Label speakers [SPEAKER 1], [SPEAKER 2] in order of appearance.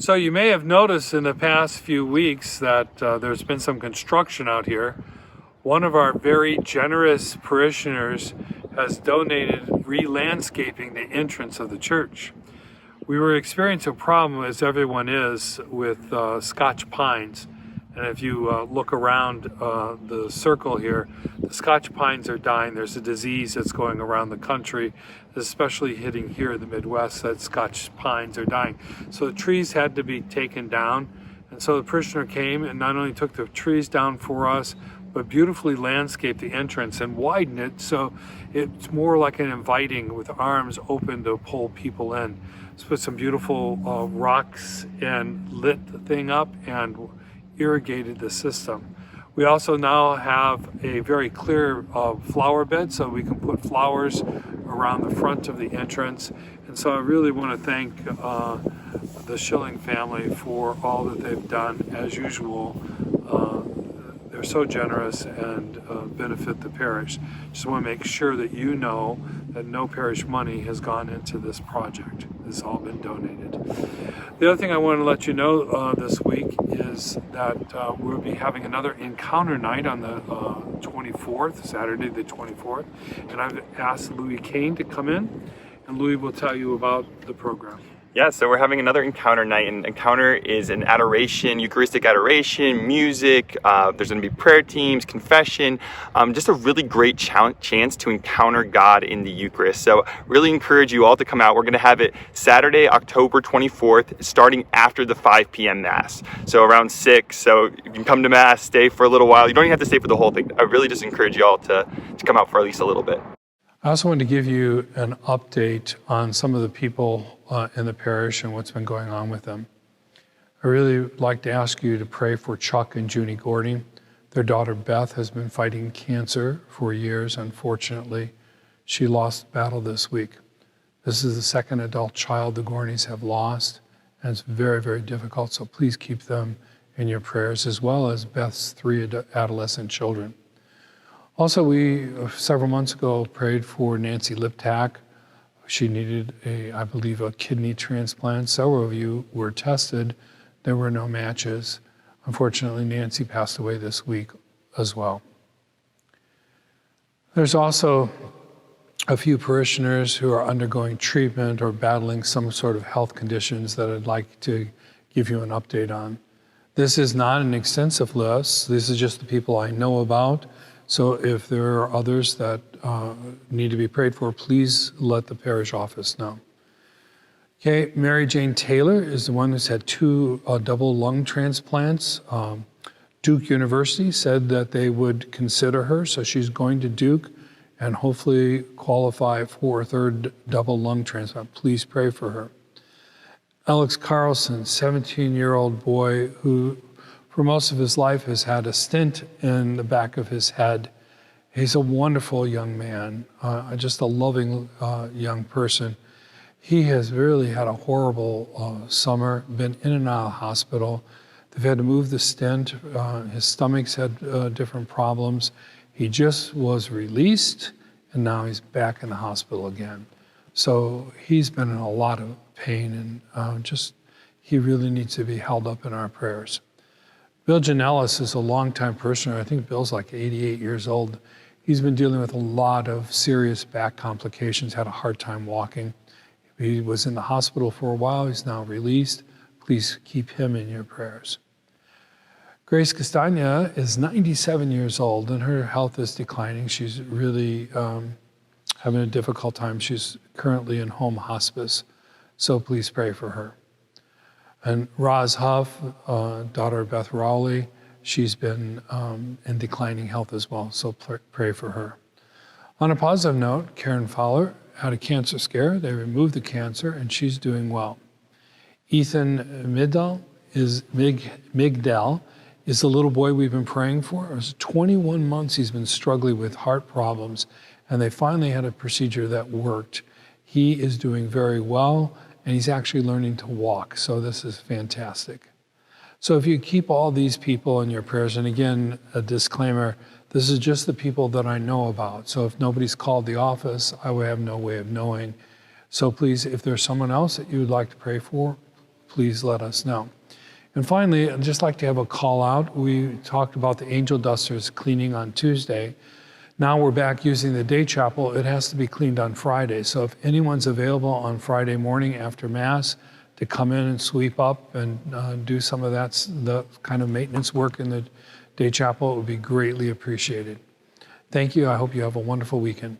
[SPEAKER 1] So you may have noticed in the past few weeks that there's been some construction out here. One of our very generous parishioners has donated re-landscaping the entrance of the church. We were experiencing a problem, as everyone is, with Scotch pines. And if you look around the circle here, the Scotch pines are dying. There's a disease that's going around the country, especially hitting here in the Midwest, that Scotch pines are dying. So the trees had to be taken down. And so the parishioner came and not only took the trees down for us, but beautifully landscaped the entrance and widened it so it's more like an inviting with arms open to pull people in. Let's put some beautiful rocks and lit the thing up and irrigated the system. We also now have a very clear flower bed, so we can put flowers around the front of the entrance. And so I really want to thank the Schilling family for all that they've done. As usual, they're so generous and benefit the parish. Just want to make sure that you know that no parish money has gone into this project. It's all been donated. The other thing I want to let you know this week is that we'll be having another encounter night on the 24th, Saturday the 24th. And I've asked Louis Kane to come in, and Louis will tell you about the program.
[SPEAKER 2] Yeah, so we're having another encounter night, and encounter is an adoration, Eucharistic adoration, music. There's going to be prayer teams, confession, just a really great chance to encounter God in the Eucharist. So really encourage you all to come out. We're going to have it Saturday, October 24th, starting after the 5 p.m. Mass. So around 6, so you can come to Mass, stay for a little while. You don't even have to stay for the whole thing. I really just encourage you all to come out for at least a little bit.
[SPEAKER 1] I also wanted to give you an update on some of the people in the parish and what's been going on with them. I really would like to ask you to pray for Chuck and Junie Gording. Their daughter Beth has been fighting cancer for years. Unfortunately, she lost the battle this week. This is the second adult child the Gordings have lost, and it's very, very difficult. So please keep them in your prayers, as well as Beth's 3 adolescent children. Also, we, several months ago, prayed for Nancy Liptak. She needed, I believe, a kidney transplant. Several of you were tested. There were no matches. Unfortunately, Nancy passed away this week as well. There's also a few parishioners who are undergoing treatment or battling some sort of health conditions that I'd like to give you an update on. This is not an extensive list. This is just the people I know about. So if there are others that need to be prayed for, please let the parish office know. Okay, Mary Jane Taylor is the one who's had 2 double lung transplants. Duke University said that they would consider her, so she's going to Duke and hopefully qualify for a 3rd double lung transplant. Please pray for her. Alex Carlson, 17-year-old boy who for most of his life has had a stent in the back of his head. He's a wonderful young man, just a loving young person. He has really had a horrible summer, been in and out of the hospital. They've had to move the stent. His stomach's had different problems. He just was released, and now he's back in the hospital again. So he's been in a lot of pain, and he really needs to be held up in our prayers. Bill Janellis is a longtime parishioner. I think Bill's like 88 years old. He's been dealing with a lot of serious back complications, had a hard time walking. He was in the hospital for a while. He's now released. Please keep him in your prayers. Grace Castagna is 97 years old, and her health is declining. She's really having a difficult time. She's currently in home hospice, so please pray for her. And Roz Huff, daughter of Beth Rowley, she's been in declining health as well, so pray for her. On a positive note, Karen Fowler had a cancer scare. They removed the cancer, and she's doing well. Ethan Migdal is the little boy we've been praying for. It was 21 months he's been struggling with heart problems, and they finally had a procedure that worked. He is doing very well, and he's actually learning to walk, so this is fantastic. So if you keep all these people in your prayers, and again, a disclaimer, this is just the people that I know about. So if nobody's called the office, I would have no way of knowing. So please, if there's someone else that you would like to pray for, please let us know. And finally, I'd just like to have a call out. We talked about the angel dusters cleaning on Tuesday. Now we're back using the day chapel. It has to be cleaned on Friday. So if anyone's available on Friday morning after Mass to come in and sweep up and do some of the kind of maintenance work in the day chapel, it would be greatly appreciated. Thank you. I hope you have a wonderful weekend.